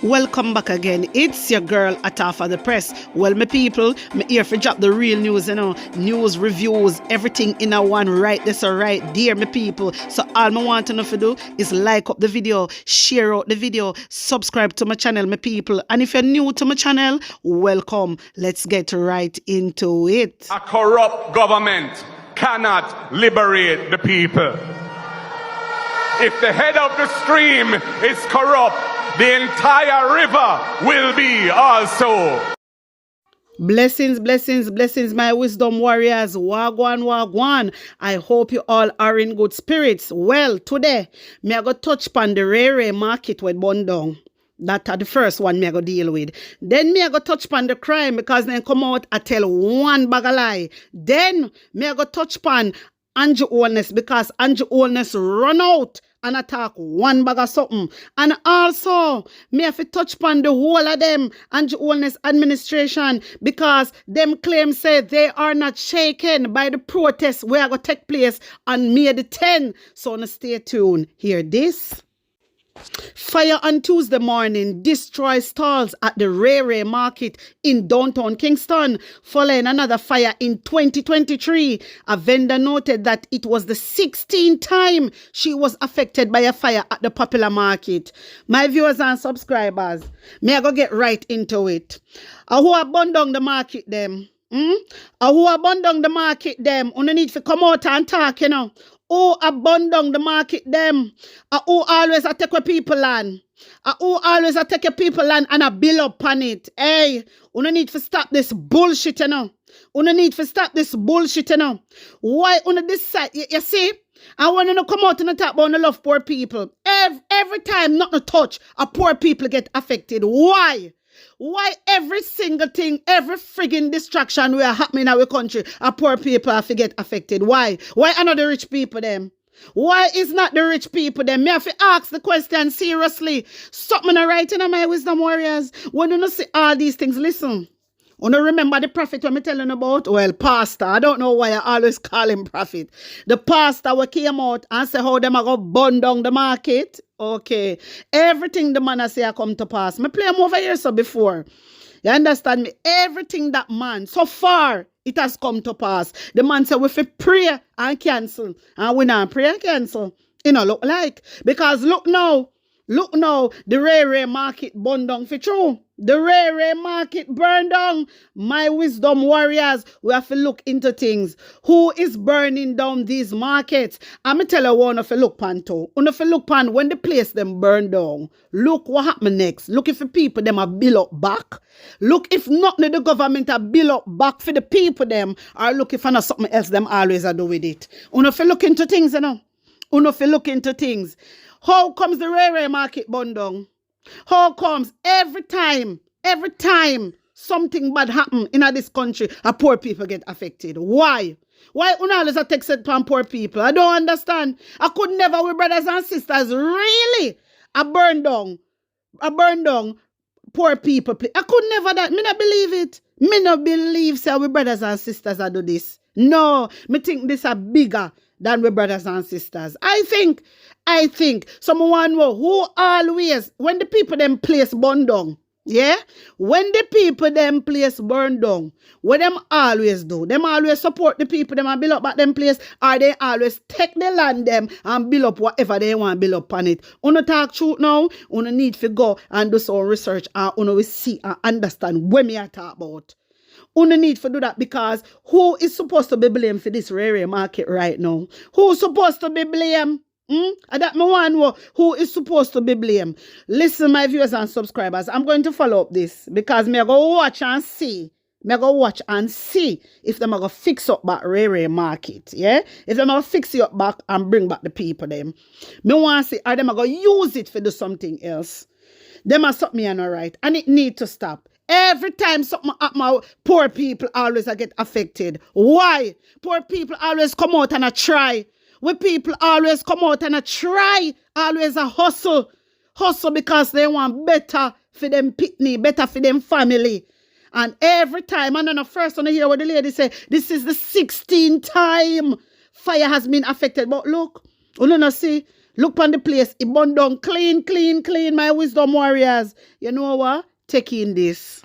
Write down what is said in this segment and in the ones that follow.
Welcome back again. It's your girl Atafa the Press. Well, my people, me here for drop the real news, news, reviews, everything in a one right this or right there, my people. So all I want to know to do is like up the video, share out the video, subscribe to my channel, my people. And if you're new to my channel, welcome. Let's get right into it. A corrupt government cannot liberate the people. If the head of the stream is corrupt, the entire river will be also. Blessings, blessings, blessings, my wisdom warriors. Wagwan, wagwan. I hope you all are in good spirits. Well, today, me I go touch upon the Ray market with Dung. That are the first one me I go deal with. Then me I go touch upon the crime because then come out I tell one bag of lie. Then me I go touch upon Andrew Oldness because Andrew Oldness run out and attack one bag of something. And also, me have to touch upon the whole of them Andrew Oldness administration because them claims say they are not shaken by the protests where are going to take place on May the 10th. So now stay tuned. Hear this. Fire on Tuesday morning destroys stalls at the Ray market in downtown Kingston. Following another fire in 2023, a vendor noted that it was the 16th time she was affected by a fire at the popular market. My viewers and subscribers, may I go get right into it. Who abandoned the market them? Who abandoned the market them? You need to come out and talk, Who abandon the market them? Who always take a people land? Who always take a people land and a bill up on it? Hey, you need to stop this bullshit, You need to stop this bullshit, Why on this side? You see? I want to come out and talk about the love poor people. Every time not to touch, a poor people get affected. Why? Why every single thing, every frigging distraction we are happening in our country, our poor people have to get affected? Why? Why are not the rich people them? Why is not the rich people them? Me have to ask the question seriously. Something right in my wisdom warriors. When you see all these things, listen. You know, remember the prophet when me telling about? Well, pastor. I don't know why I always call him prophet. The pastor who came out and say how them are going to burn down the market. Okay. Everything the man I say I come to pass. Me play him over here so before. You understand me? Everything that man, so far, it has come to pass. The man said we fi pray and cancel. And we not pray and cancel. Look like. Because look now, the Ray market burned down for true. The Ray market burned down. My wisdom warriors, we have to look into things. Who is burning down these markets? I'm tell you one of a look pan too. If you look pan when the place them burn down, look what happen next. Look if the people them are build up back. Look if nothing the government are build up back for the people them, or look if not something else them always are do with it. If you look into things, If you look into things. How comes the Ray market burn down? How comes every time something bad happen in this country, poor people get affected? Why? Why always a text upon poor people? I don't understand. I could never with brothers and sisters really burn down poor people. I could never that. Me not believe it. Me not believe say we brothers and sisters are do this. No, me think this are bigger than we brothers and sisters. I think someone who always, when the people them place burn down, yeah? When the people them place burn down, what them always do? Them always support the people them and build up back them place, or they always take the land them and build up whatever they want to build up on it. Uno talk truth now, uno need to go and do some research and uno will see and understand what me I talk about. Uno need to do that because who is supposed to be blamed for this Ray market right now? Who's supposed to be blamed? And that me one who is supposed to be blamed. Listen, my viewers and subscribers, I'm going to follow up this because me I go watch and see. If them are going to fix up back Ray market, yeah? If them are going to fix it up back and bring back the people them. Me want to see are them are going to use it for do something else. Them are something me not right. And it need to stop. Every time something happen, poor people always get affected. Why? Poor people always come out and try. We people always come out and try. Always a hustle. Hustle because they want better for them pitney, better for them family. And every time, and then the first one I hear what the lady say, this is the 16th time fire has been affected. But look, you know see, Look on the place. It burn down clean, clean, clean, my wisdom warriors. You know what? Take in this.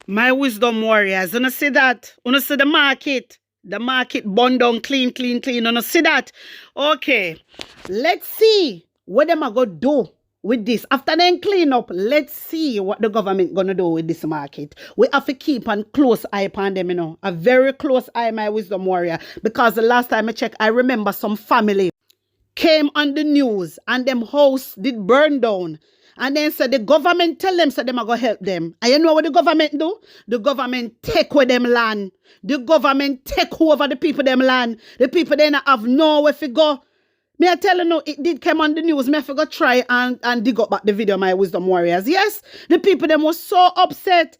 My wisdom warriors, you see that? You see the market? The market burn down clean, clean, clean. You see that? Okay. Let's see what them are going to do with this. After then clean up, let's see what the government going to do with this market. We have to keep a close eye upon them, you know. A very close eye, my wisdom warrior. Because the last time I checked, I remember some family came on the news and them house did burn down. And then said the government tell them, so them are going to help them. And you know what the government do? The government take away them land. The government take over the people them land. The people then have nowhere to go. Me I tell you no, it did come on the news. Me I forgot try and dig up back the video, my wisdom warriors. Yes, the people them was so upset.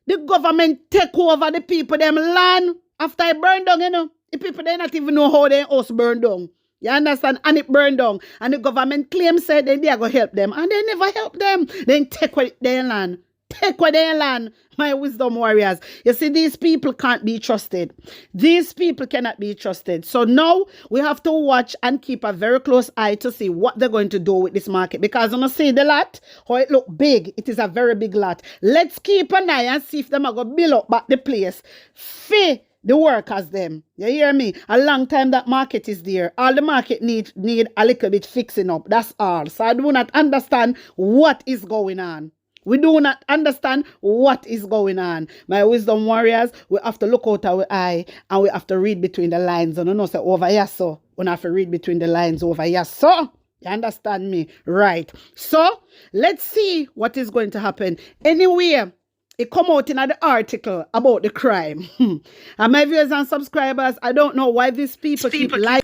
The government take over the people them land after it burned down, you know. The people they not even know how their house burned down. You understand? And it burned down. And the government claims said they are going to help them. And they never help them. Then take away their land. Take away their land. My wisdom warriors. You see, these people can't be trusted. These people cannot be trusted. So now we have to watch and keep a very close eye to see what they're going to do with this market. Because when I see the lot, how it look big. It is a very big lot. Let's keep an eye and see if them are going to build up back the place. The workers them. You hear me? A long time that market is there. All the market need a little bit fixing up. That's all. So I do not understand what is going on. We do not understand what is going on. My wisdom warriors, we have to look out our eye and we have to read between the lines. And you know, say over here, so we have to read between the lines over here, so. You understand me? Right. So let's see what is going to happen. Anyway, it come out in the article about the crime. And my viewers and subscribers, I don't know why these people keep lying.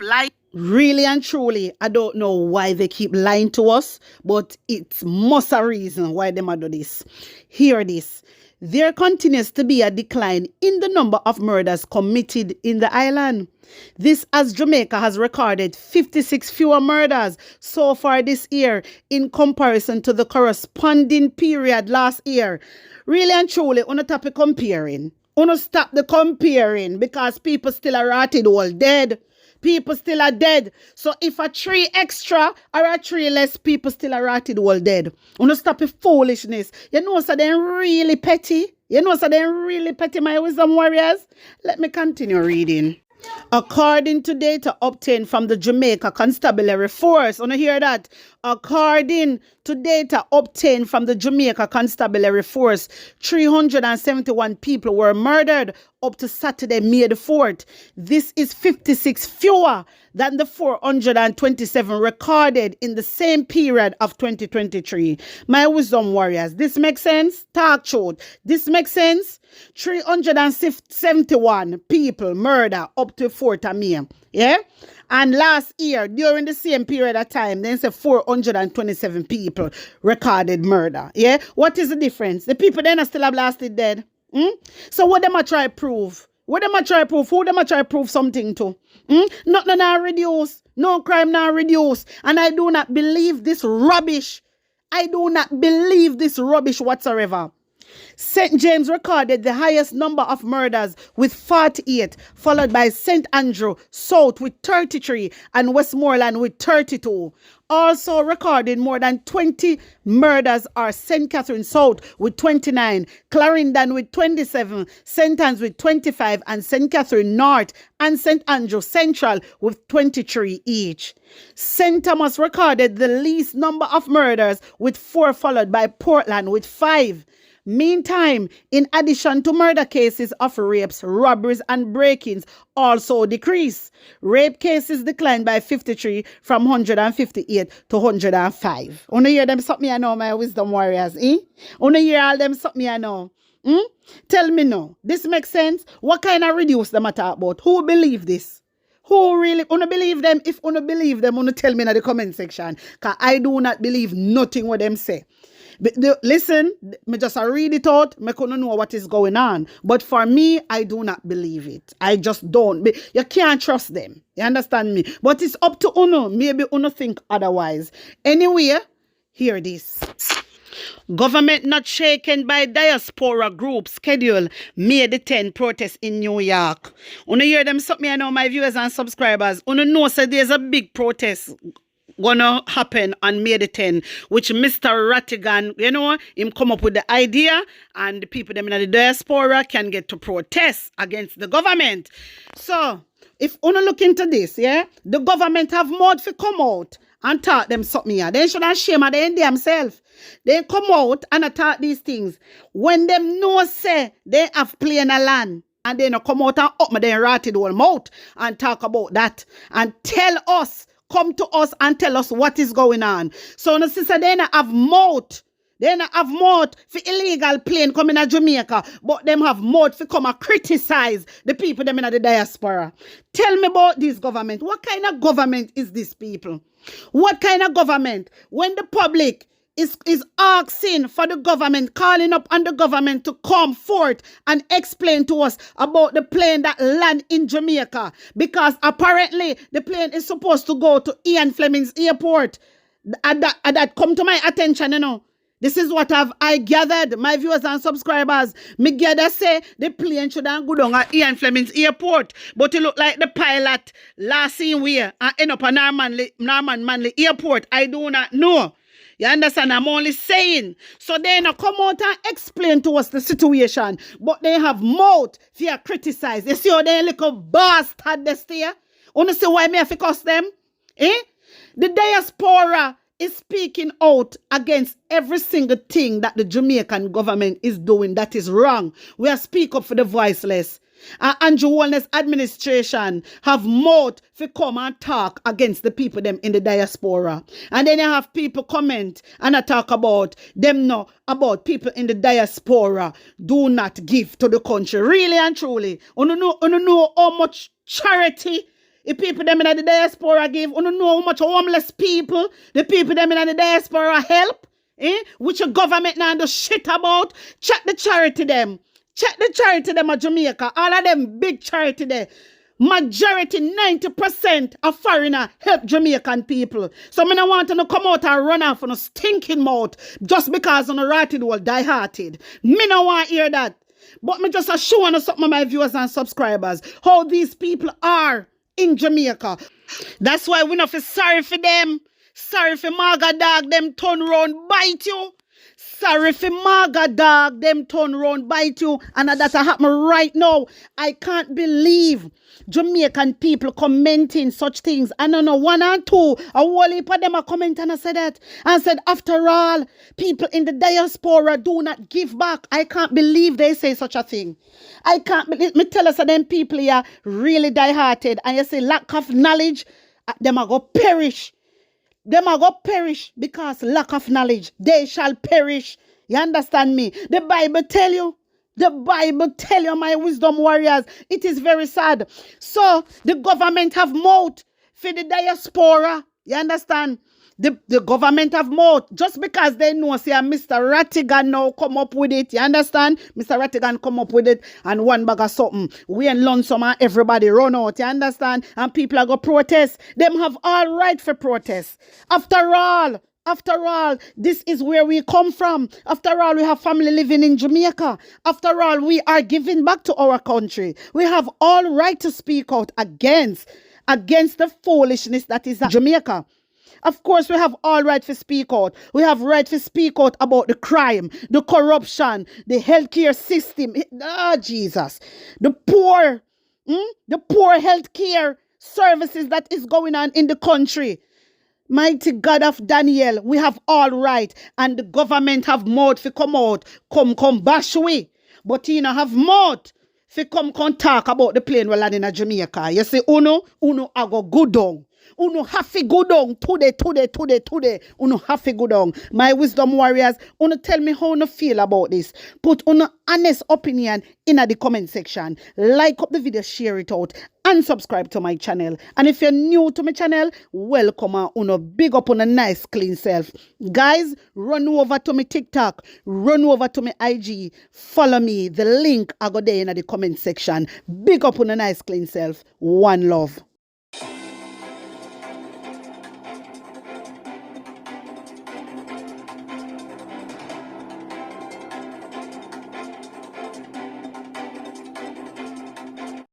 Really and truly, I don't know why they keep lying to us, but it's most a reason why they might do this. Hear this. There continues to be a decline in the number of murders committed in the island. This as Jamaica has recorded 56 fewer murders so far this year in comparison to the corresponding period last year. Really and truly, on the topic comparing. On stop the comparing because people still are rotted all dead. People still are dead. So if a 3 extra or a 3 less, people still are rotted all dead. On stop the foolishness. You know, so they're really petty. You know, so they're really petty, my wisdom warriors. Let me continue reading. According to data obtained from the Jamaica Constabulary Force, want to hear that? According to data obtained from the Jamaica Constabulary Force, 371 people were murdered up to Saturday, May the 4th. This is 56 fewer than the 427 recorded in the same period of 2023. My wisdom warriors, this makes sense? Talk truth. This makes sense? 371 people murder up to 4th of May. Yeah? And last year, during the same period of time, they say 427 people recorded murder. Yeah? What is the difference? The people then are still blasted dead. So what them a try prove? What them a try prove? Who them a try prove something to? Nothing now reduce. No crime now reduce. And I do not believe this rubbish. I do not believe this rubbish whatsoever. St. James recorded the highest number of murders with 48, followed by St. Andrew South with 33 and Westmoreland with 32. Also recorded more than 20 murders are St. Catherine South with 29, Clarendon with 27, St. Anne's with 25, and St. Catherine North and St. Andrew Central with 23 each. St. Thomas recorded the least number of murders with 4, followed by Portland with 5. Meantime, in addition to murder cases of rapes, robberies and break-ins also decrease. Rape cases declined by 53 from 158 to 105. Wanna hear them something I know, my wisdom warriors, eh? Wanna hear all them something I know? Tell me no. This makes sense? What kind of reduce them I talk about? Who believe this? Who really wanna believe them? If wanna believe them, wanna tell me in the comment section. Because I do not believe nothing what them say. Listen, me just read it out. Me couldn't know what is going on. But for me, I do not believe it. I just don't. You can't trust them. You understand me? But it's up to Uno. Maybe Uno think otherwise. Anyway, hear this. Government not shaken by diaspora group schedule May the 10th protest in New York. Uno hear them something, I know my viewers and subscribers. Uno know say there's a big protest gonna happen on May the 10th, which Mr. Rattigan, you know, him come up with the idea and the people them in the diaspora can get to protest against the government. So, if Uno look into this, yeah, the government have mode for come out and talk them something here. They shouldn't shame at the end themselves. They come out and attack these things. When them know say they have plain a land and they come out and up their ratted whole mouth and talk about that and tell us, come to us and tell us what is going on. So no sister, they not have mouth. They not have mouth for illegal plane coming to Jamaica, but them have mouth for come and criticize the people them in the diaspora. Tell me about this government. What kind of government is this, people? What kind of government? When the public is asking for the government, calling up on the government to come forth and explain to us about the plane that land in Jamaica, because apparently the plane is supposed to go to Ian Fleming's airport. And that come to my attention, you know. This is what I gathered, my viewers and subscribers. Me gather say the plane should have go down at Ian Fleming's airport. But it look like the pilot last seen where and end up at Norman Manley airport. I do not know. You understand? I'm only saying. So they now come out and explain to us the situation. But they have mouth for criticize. You see how they little bastard they stay? You see why me have to cuss them? Eh? The diaspora is speaking out against every single thing that the Jamaican government is doing that is wrong. We are speak up for the voiceless. Andrew Wellness administration have mouth to come and talk against the people them in the diaspora. And then you have people comment and talk about them now, about people in the diaspora do not give to the country. Really and truly. You know how much charity the people them in the diaspora give. You know how much homeless people the people them in the diaspora help. Which the government now do shit about. Check the charity them. Check the charity them at Jamaica. All of them big charity there. Majority, 90% of foreigner help Jamaican people. So me no want to come out and run off on a stinking mouth just because on a ratted will die hearted. Me no want to hear that. But me just showing something my viewers and subscribers how these people are in Jamaica. That's why we not feel sorry for them. Sorry for Maga dog, them turn round, bite you. Sorry for Maga dog, them turn round, bite you. And that's happening right now. I can't believe Jamaican people commenting such things. I don't know, one and two, a whole heap of them are commenting and said that. And said, after all, people in the diaspora do not give back. I can't believe they say such a thing. I can't believe, me tell us that them people here really die-hearted. And you say lack of knowledge, them are going to perish. Them are going to perish because lack of knowledge. They shall perish. You understand me? The Bible tell you. The Bible tell you, my wisdom warriors. It is very sad. So, the government have mouth for the diaspora. You understand? The government have mouth just because they know, say, Mr. Rattigan now come up with it. You understand? Mr. Rattigan come up with it and one bag of something. We in Lonesome and everybody run out. You understand? And people are going to protest. Them have all right for protest. After all, this is where we come from. After all, we have family living in Jamaica. After all, we are giving back to our country. We have all right to speak out against the foolishness that is Jamaica. Of course, we have all right to speak out. We have right to speak out about the crime, the corruption, the healthcare system. Jesus. The poor healthcare services that is going on in the country. Mighty God of Daniel, we have all right. And the government have mouth to come out, come bash we. But you know have mouth to come talk about the plane we land in Jamaica. You say, Uno, I go good down. Uno have to go down today. Uno have to go down. My wisdom warriors, Uno tell me how you feel about this. Put Uno honest opinion in the comment section. Like up the video, share it out. And and subscribe to my channel. And if you're new to my channel, welcome and uno big up on a nice clean self. Guys, run over to my TikTok, run over to my IG, follow me. The link I go there in the comment section. Big up on a nice clean self. One love.